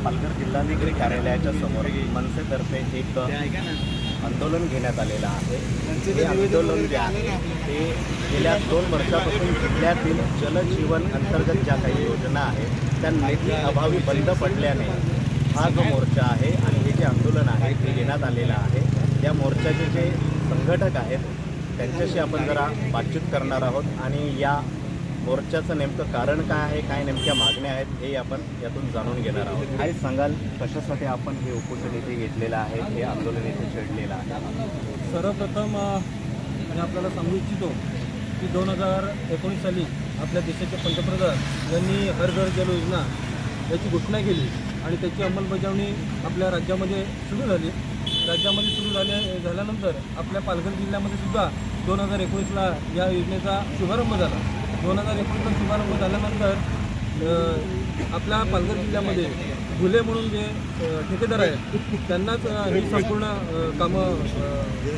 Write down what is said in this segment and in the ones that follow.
पालघर जिल्हाधिकारी कार्यालयाच्या समोर मनसेतर्फे एक आंदोलन घेण्यात आलेलं आहे। हे आंदोलन जे आहे ते गेल्या 2 वर्षापासून जिल्ह्यातील जलजीवन अंतर्गत ज्या काही योजना आहेत त्या निधी अभावी बंद पडल्याने हा जो मोर्चा आहे आणि हे जे आंदोलन आहे ते घेण्यात आलेलं आहे। त्या मोर्चाचे जे संघटक आहेत त्यांच्याशी आपण जरा बातचीत करणार आहोत आणि या मोर्चाचं नेमकं कारण काय आहे, काय नेमक्या मागण्या आहेत हे आपण यातून जाणून घेणार आहोत। काय सांगाल, कशासाठी आपण हे उपोषण इथे घेतलेलं आहे, हे आंदोलन इथे छेडलेलं आहे? सर्वप्रथम मी आपल्याला सांगू इच्छितो की 2019 साली आपल्या देशाचे पंतप्रधान यांनी हर घर जल योजना याची घोषणा केली आणि त्याची अंमलबजावणी आपल्या राज्यामध्ये सुरू झाली। राज्यामध्ये सुरू झाल्यानंतर आपल्या पालघर जिल्ह्यामध्ये सुद्धा 2019ला या योजनेचा शुभारंभ झाला। 2019ला शुभारंभ झाल्यानंतर आपल्या पालघर जिल्ह्यामध्ये घुले म्हणून जे ठेकेदार आहेत त्यांनाच ही संपूर्ण कामं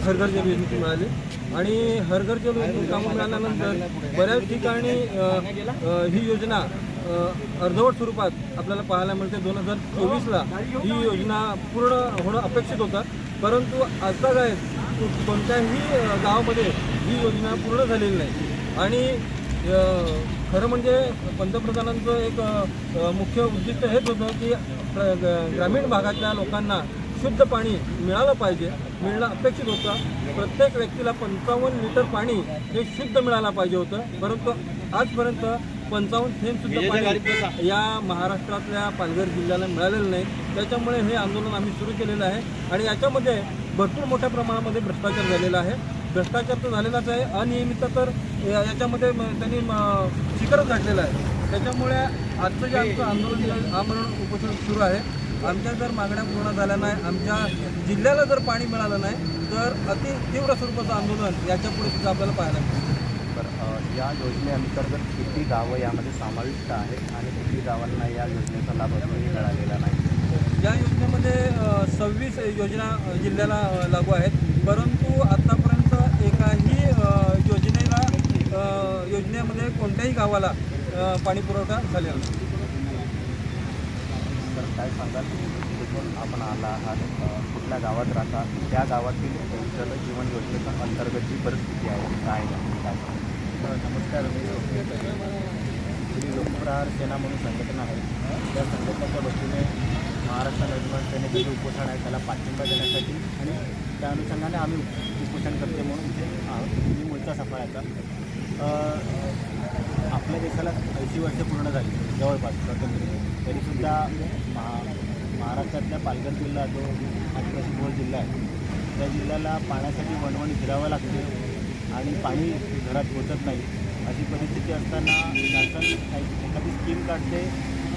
हर घर जल योजनेची मिळाली आणि हर घर जल योजनेची कामं मिळाल्यानंतर बऱ्याच ठिकाणी ही योजना अर्धवट स्वरूपात आपल्याला पाहायला मिळते। 2024ला ही योजना पूर्ण होणं अपेक्षित होतं, परंतु आता काय कोणत्याही गावामध्ये ही योजना पूर्ण झालेली नाही आणि खरं म्हणजे पंतप्रधानांचं एक मुख्य उद्दिष्ट हेच होतं की ग्रामीण भागातल्या लोकांना शुद्ध पाणी मिळालं पाहिजे, मिळणं अपेक्षित होतं। प्रत्येक व्यक्तीला 55 लिटर पाणी हे शुद्ध मिळालं पाहिजे होतं, परंतु आजपर्यंत 55 थेंबसुद्धा पाणी या महाराष्ट्रातल्या पालघर जिल्ह्याला मिळालेलं नाही। त्याच्यामुळे हे आंदोलन आम्ही सुरू केलेलं आहे आणि याच्यामध्ये भरपूर मोठ्या प्रमाणामध्ये भ्रष्टाचार झालेला आहे। भ्रष्टाचार तर झालेलाच आहे, अनियमितता तर याच्यामध्ये त्यांनी शिखरच गाठलेलं आहे। त्याच्यामुळे आजचं जे आमचं आंदोलन आमरण उपोषण सुरू आहे। आमच्या जर मागण्या पूर्ण झाल्या नाही, आमच्या जिल्ह्याला जर पाणी मिळालं नाही तर अति तीव्र स्वरूपाचं आंदोलन याच्यापुढे सुद्धा आपल्याला पाहायला मिळेल। तर या योजनेअंतर्गत किती गावं यामध्ये समाविष्ट आहेत आणि किती गावांना या योजनेचा लाभ अजूनही मिळालेला नाही? या योजनेमध्ये 26 योजना जिल्ह्याला लागू आहेत, परंतु आत्तापर्यंत एकाही योजनेमध्ये कोणत्याही गावाला पाणी पुरवठा झालेला नाही। तर काय सांगाल, तिथून आपण आला आहात, कुठल्या गावात राहता, त्या गावातील जलजीवन योजनेच्या अंतर्गत जी परिस्थिती आहे काय नाही काय? नमस्कार, मी लोकप्रहार सेना म्हणून संघटना आहे। त्या संघटनेच्या वतीने महाराष्ट्र नवनिर्माण सेनेचं जे उपोषण आहे त्याला पाठिंबा देण्यासाठी आणि त्या अनुषंगाने आम्ही उपोषण करते म्हणून इथे आहोत। मी मूळचा सफाळ्याचा। आपल्या देशाला 80 वर्षे पूर्ण झाली जवळपास स्वातंत्र्य, तरीसुद्धा महाराष्ट्रातल्या पालघर जिल्हा जो आदिवासी बहुल जिल्हा आहे त्या जिल्ह्याला पाण्यासाठी वणवण फिरावं लागते आणि पाणी घरात पोचत नाही। अशी परिस्थिती असताना शासन एखादी स्कीम काढते,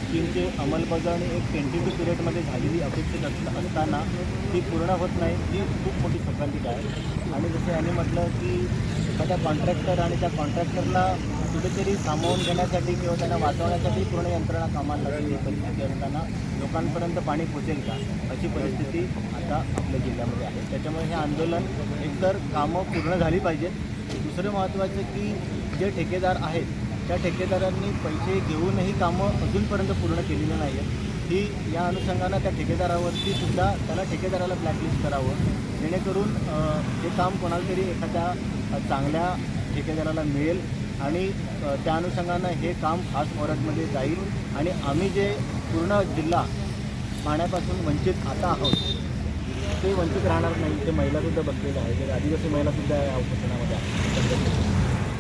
स्कीमची अंमलबजावणी एक टेंटेटिव्ह पिरियडमध्ये झालेली अपेक्षित असताना ती पूर्ण होत नाही, ही खूप मोठी शोकांतिक आहे। आणि जसं यांनी म्हटलं की एखाद्या कॉन्ट्रॅक्टर आणि त्या कॉन्ट्रॅक्टरला कुठेतरी सामावून घेण्यासाठी किंवा त्यांना वाचवण्यासाठी पूर्ण यंत्रणा कामाला लागली परिस्थिती असताना लोकांपर्यंत पाणी पोचेल का, अशी परिस्थिती आता आपल्या जिल्ह्यामध्ये आहे। त्याच्यामुळे हे आंदोलन एकतर कामं पूर्ण झाली पाहिजेत। दुसरं महत्त्वाचं की जे ठेकेदार आहेत त्या ठेकेदारांनी पैसे घेऊनही कामं अजूनपर्यंत पूर्ण केलेली नाही आहेत। ही या अनुषंगानं त्या ठेकेदारावरती सुद्धा त्याला ठेकेदाराला ब्लॅकलिस्ट करावं, जेणेकरून हे काम कोणाला तरी एखाद्या चांगल्या ठेकेदाराला मिळेल आणि त्या अनुषंगानं हे काम फास्ट फॉरवर्डमध्ये जाईल आणि आम्ही जे पूर्ण जिल्हा पाण्यापासून वंचित आता आहोत ते वंचित राहणार नाही। ते महिलासुद्धा बसलेले आहे, जे आदिवासी महिलासुद्धा या उपोषणामध्ये आहेत,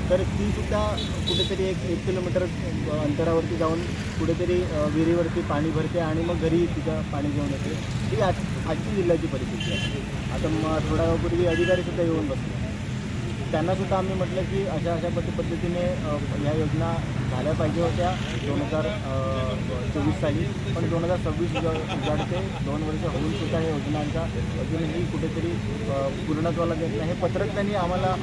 तर तीसुद्धा कुठेतरी 1 किलोमीटर अंतरावरती जाऊन कुठेतरी विहिरीवरती पाणी भरते आणि मग घरी तिथं पाणी घेऊन येते। ही आजची जिल्ह्याची परिस्थिती आहे। आता थोड्या वेळापूर्वी अधिकारीसुद्धा येऊन बसले, त्यांनासुद्धा आम्ही म्हटलं की अशा पद्धतीने ह्या योजना झाल्या पाहिजे होत्या 2024 साली, पण 2026 उजाडते 2 वर्ष होऊनसुद्धा या योजनांचा अजूनही कुठेतरी पूर्णत्वाला देत नाही। हे पत्रक त्यांनी आम्हाला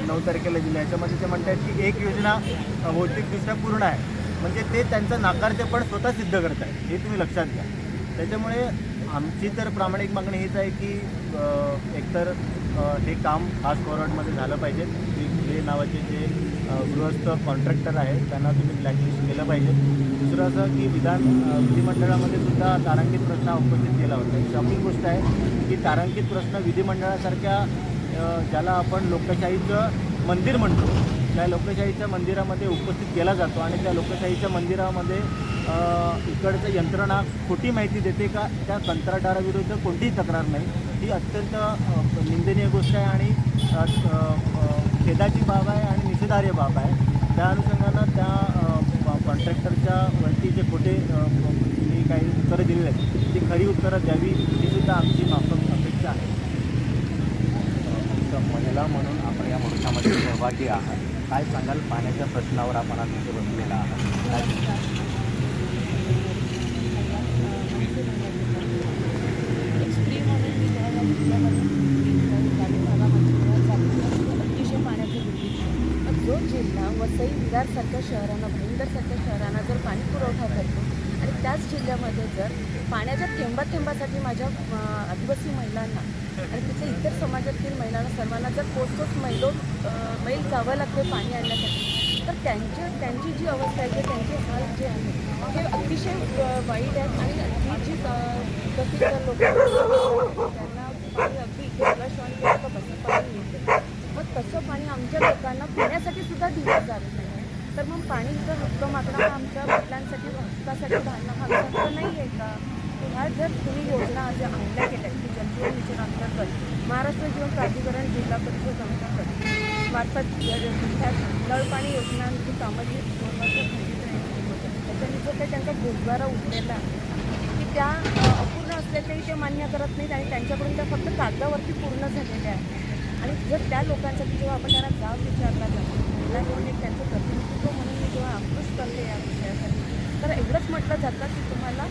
9 तारखेला दिलं। याच्यामध्ये ते म्हणतात की एक योजना भौतिकदृष्ट्या पूर्ण आहे, म्हणजे ते त्यांचं नाकारते पण स्वतः सिद्ध करत आहे, हे तुम्ही लक्षात घ्या। त्याच्यामुळे आमची तर प्रामाणिक मागणी हीच आहे की एकतर हे काम फास्ट फॉरवर्डमध्ये झालं पाहिजे। हे नावाचे जे गृहस्थ कॉन्ट्रॅक्टर आहे त्यांना तुम्ही ब्लॅकलिस्ट केलं पाहिजे. दुसरं असं की विधिमंडळामध्ये सुद्धा तारांकित प्रश्न हा उपस्थित केला होता. एक शॉकिंग गोष्ट आहे की तारांकित प्रश्न विधिमंडळासारख्या ज्याला आपण लोकशाहीचं मंदिर म्हणतो त्या लोकशाहीच्या मंदिरामध्ये उपस्थित केला जातो आणि त्या लोकशाहीच्या मंदिरामध्ये इकडचं यंत्रणा खोटी माहिती देते का त्या कंत्राटदाराविरुद्ध कोणतीही तक्रार नाही. ही अत्यंत निंदनीय गोष्ट आहे आणि खेदाची बाब आहे आणि निषेधार्ह बाब आहे. त्या अनुषंगानं त्या कॉन्ट्रॅक्टरच्या वरती जे खोटे मी काही उत्तरं दिलेली आहेत ती खरी उत्तरं द्यावी ही सुद्धा आमची माफक अपेक्षा आहे. महिला म्हणून आपण या मोर्चामध्ये सहभागी आहात. काय सांगाल पाण्याच्या प्रश्नावर आपण आज इथे बसलेला आहात? काय एक स्त्री म्हणून मी जळगाव जिल्ह्यामध्ये ग्रामीण भागामध्ये अतिशय पाण्याचं दुर्भिक्ष. मग जो जिल्हा वसई विरारसारख्या शहरांना भाईंदरसारख्या शहरांना जर पाणी पुरवठा करतो आणि त्याच जिल्ह्यामध्ये जर पाण्याच्या थेंबासाठी माझ्या आदिवासी महिलांना आणि तिथे इतर समाजातील महिलांना सर्वांना जर पोचतोच मैल जावं लागतं पाणी आणण्यासाठी तर त्यांची जी अवस्था आहे त्यांचे हाल जे आहे हे अतिशय वाईट आहेत. आणि जी प्रसिद्ध लोक त्यांना पाणी अगदी इथे फ्लश आणि कसं पाणी मिळतं मग तसं पाणी आमच्या लोकांना पिण्यासाठी सुद्धा दिलं जात नाही आहे. तर मग पाणीचा हक्क मागणं हा आमच्या महिलांसाठी हक्कासाठी भांडणं हा आमचा हक्क नाही आहे का? ह्या जर तुम्ही योजना ज्या आणल्या गेल्या की जलजीवन मिशन अंतर्गत महाराष्ट्र जीवन प्राधिकरण जिल्हा परिषद अंतर्गत मार्फत जिल्ह्यात नळपाणी योजनांची कामाची त्याच्याने जो काही त्यांचा गुजबारा उठलेला आहे की त्या अपूर्ण असल्याच्याही ते मान्य करत नाहीत आणि त्यांच्याकडून त्या फक्त कागदावरती पूर्ण झालेल्या आहेत. आणि जर त्या लोकांसाठी जेव्हा आपण त्यांना जाब विचारला जातो महिला घेऊन एक त्यांचं प्रतिनिधित्व म्हणून मी जेव्हा आक्रोश करते या विषयासाठी तर एवढंच म्हटलं जातं की तुम्हाला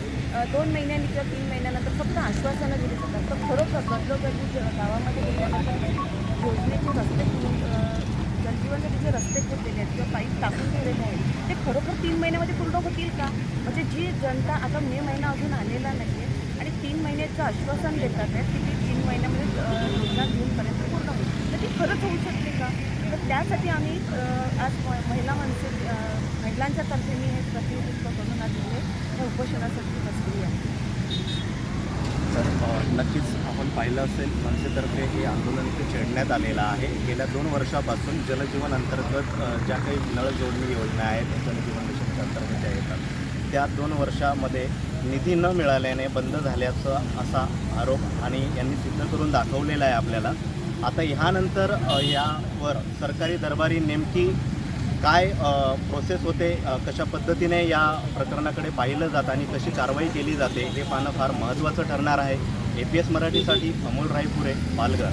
2 महिन्यांनी किंवा 3 महिन्यानंतर फक्त आश्वासनं दिली जातात. तर खरोखर गजोगजी गावामध्ये गेल्यानंतर योजनेचे रस्ते जलजीवनसाठी जे रस्ते खोदलेले आहेत किंवा पाईप टाकून ठेवलेले आहेत ते खरोखर 3 महिन्यामध्ये पूर्ण होतील का? म्हणजे जी जनता आता मे महिना अजून आलेला नाही आहे आणि 3 महिन्याचं आश्वासन देतात आहेत की ती 3 महिन्यामध्ये योजना जूनपर्यंत पूर्ण होईल तर ती खरंच होऊ शकते का? तर त्यासाठी आम्ही आज महिलांच्या तर्फे मी हे प्रतिनिधित्व करून आज हे उपोषणासाठी बसली आहे. तर नक्कीच आपण पाहिलं असेल मनसेतर्फे हे आंदोलन इथे छेडण्यात आलेलं आहे. गेल्या 2 वर्षापासून जलजीवन अंतर्गत ज्या काही नळ जोडणी योजना आहेत जलजीवन मिशनच्या अंतर्गत ज्या येतात त्या 2 वर्षामध्ये निधी न मिळाल्याने बंद झाल्याचा असा आरोप आणि यांनी सिद्ध करून दाखवलेला आहे आपल्याला. आता ह्यानंतर यावर सरकारी दरबारी नेमकी काय प्रोसेस होते, कशा पद्धतीने या प्रकरणाकडे पाहिलं जातं आणि कशी कारवाई केली जाते हे पाहणं फार महत्त्वाचं ठरणार आहे. APS मराठीसाठी अमोल रायपुरे, पालघर.